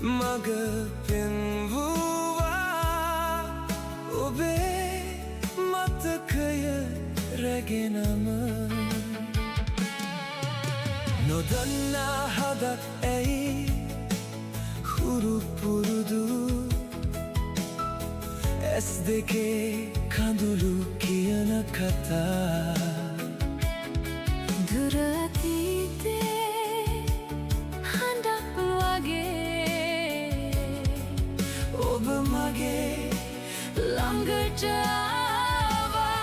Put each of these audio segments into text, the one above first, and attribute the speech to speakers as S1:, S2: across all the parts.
S1: මග පෙන්වුවා ඔබේ මතකය රැගෙනම නොදන්නා හදක් ඇයි හුරු පුරුදු ඇස් දෙකේ කඳුළු කියන කතා දුර අතීතේ හඬක් වගේ ඔබ මගේ ළඟට ආවා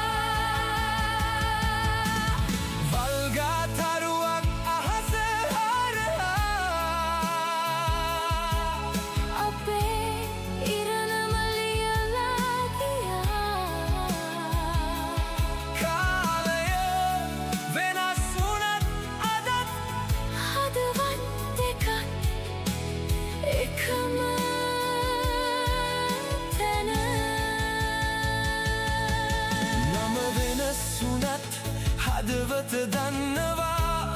S1: වල්ගා තරුවක් අහස හරහා අපේ ඉරණම ලියලා ගියා කාලය වෙනස් වුණත් අදත් හදවත් දෙකක් එකම තැන නම වෙනස් වුණත් හදවත දන්නවා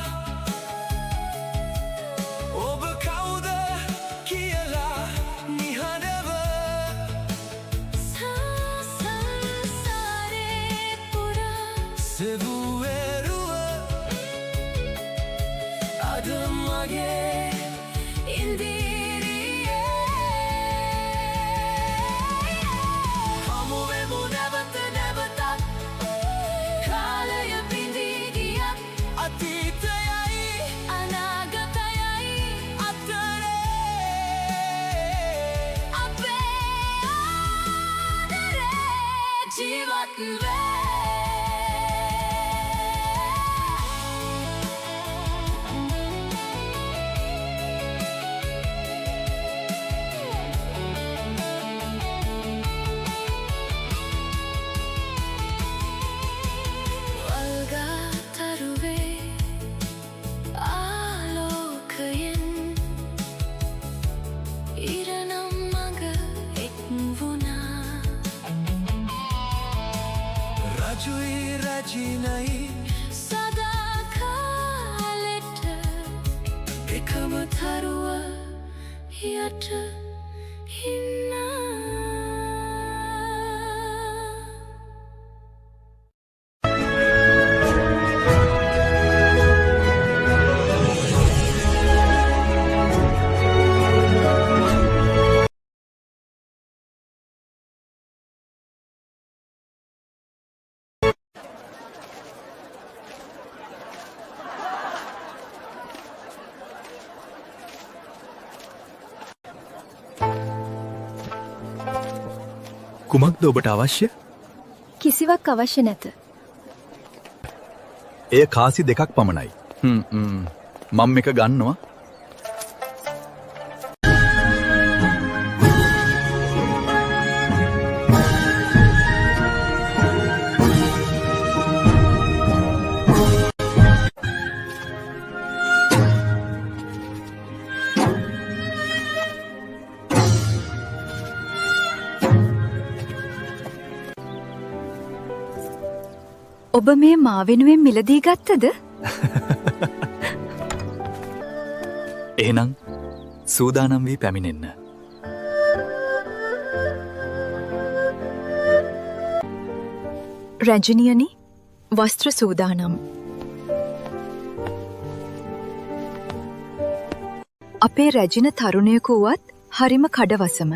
S1: ඔබ කවුද කියලා නිහඬව සංසාරේ පුරා සෙවුවෙරුව අද මගේ ඉන්දිරියේ හමුවෙමු නැවත නැවතත් කාලය බිඳී ගියත් අතීතයයි අනාගතයයි අතරේ අපේ ආදරේ ජීවත් වේ වල්ගා තරුවේ ආලෝකයෙන් ඉරණම් මඟ එක් වුණා රජුයි රජිනයි සදා කාලෙට එකම තරුව යට ඉන්නා
S2: කුමක්ද ඔබට අවශ්‍ය?
S3: කිසිවක් අවශ්‍ය නැත.
S2: එය කාසි දෙකක් පමණයි. මම එක ගන්නවා.
S3: ඔබ මේ මා වෙනුවෙන් මිලදී ගත්තද?
S2: එහෙනම් සූදානම් වී පැමිණෙන්න.
S3: රජනියනි, වස්ත්‍ර සූදානම්. අපේ රැජින තරුණයකු වුවත් හරිම කඩවසම.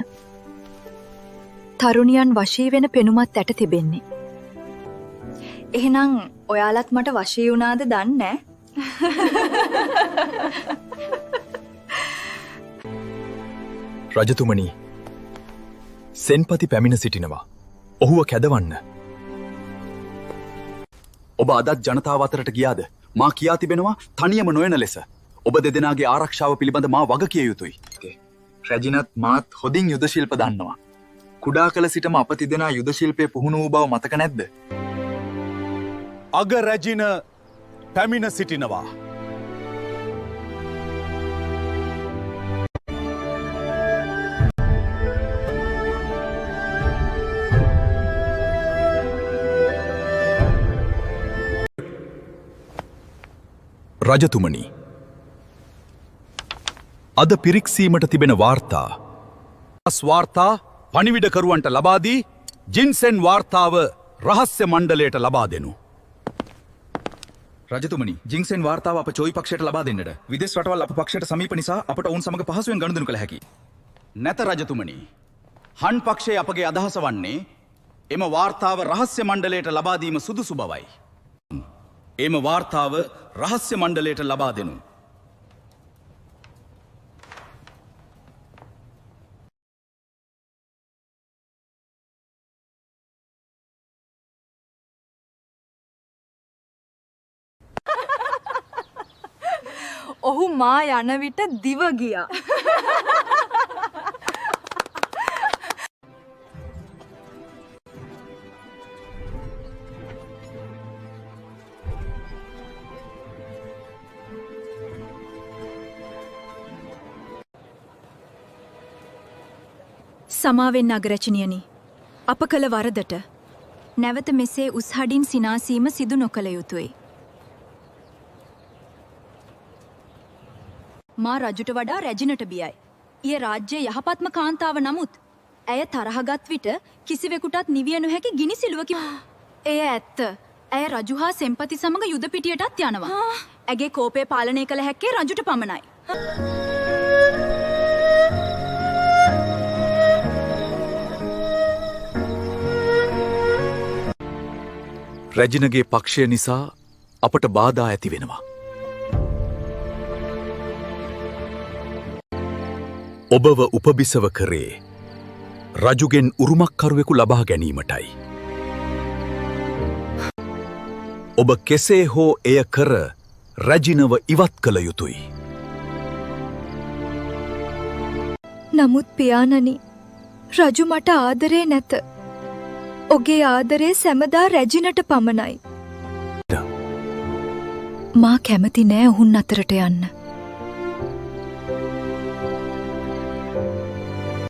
S3: තරුණියන් වශී වෙන පෙනුමත් ඇට තිබෙන්නේ. එහෙනම් ඔයාලත් මට වශී වුණාද දන්නේ?
S2: රජතුමනි, සෙන්පති පැමිණ සිටිනවා. ඔහුව කැදවන්න. ඔබ අදත් ජනතාව අතරට ගියාද? මා කියා තිබෙනවා තනියම නොයන ලෙස. ඔබ දෙදෙනාගේ ආරක්ෂාව පිළිබඳ මා වගකිය යුතුයි. රැජිනත් මාත් හොඳින් යුද ශිල්ප දන්නවා. කුඩා කල සිටම අප තිදෙනා යුද ශිල්පයේ පුහුණු වූ බව මතක නැද්ද?
S4: අග රැජින පැමිණ සිටිනවා.
S2: රජතුමනි,
S4: අද පිරික්සීමට තිබෙන වාර්තා. ස්වාර්තා පණිවිඩකරුවන්ට ලබාදී ජින්සෙන් වාර්තාව රහස්‍ය මණ්ඩලයට ලබා දෙනු.
S2: රජතුමනි, ජින්සෙන් වාර්තාව අප චෝයි පක්ෂයට ලබා දෙන්නට. විදේශ රටවල් අප පක්ෂයට සමීප නිසා අපට ඔවුන් සමග පහසුවෙන් ගනුදෙනු කළ හැකියි. නැත රජතුමනි. හන් පක්ෂයේ අපගේ අදහස වන්නේ එම වාර්තාව රහස්‍ය මණ්ඩලයට ලබා දීම සුදුසු බවයි. එම වාර්තාව රහස්‍ය මණ්ඩලයට ලබා දෙනු.
S3: ඔහු මා යන විට දිව ගියා.
S5: සමාවෙන් අගරචනියනි. අප කළ වරදට නැවත මෙසේ උස්හඩින් සිනාසීම සිදු නොකළ යුතුයි. මා රජුට වඩා රැජිනට බියයි. ඊය රාජ්‍යයේ යහපත්ම කාන්තාව නමුත් ඇය තරහගත් විට කිසිවෙකුටත් නිවිය නොහැකි ගිනි සිලුවකි. එය ඇත්ත. ඇය රජු හා සෙම්පති සමග යුද පිටියටත් යනවා. ඇගේ කෝපය පාලනය කළ හැක්කේ රජුට පමණයි.
S4: රැජිනගේ පක්ෂය නිසා අපට බාධා ඇති වෙනවා. ඔබව උපබිසව කරේ රජුගෙන් උරුමක්කරුවෙකු ලබා ගැනීමටයි. ඔබ කෙසේ හෝ එය කර රැජිනව ඉවත් කළ යුතුයි.
S3: නමුත් පියාණනි, රජු මට ආදරේ නැත. ඔගේ ආදරේ සැමදා රැජිනට පමණයි. මා කැමති නෑ ඔහුන් අතරට යන්න.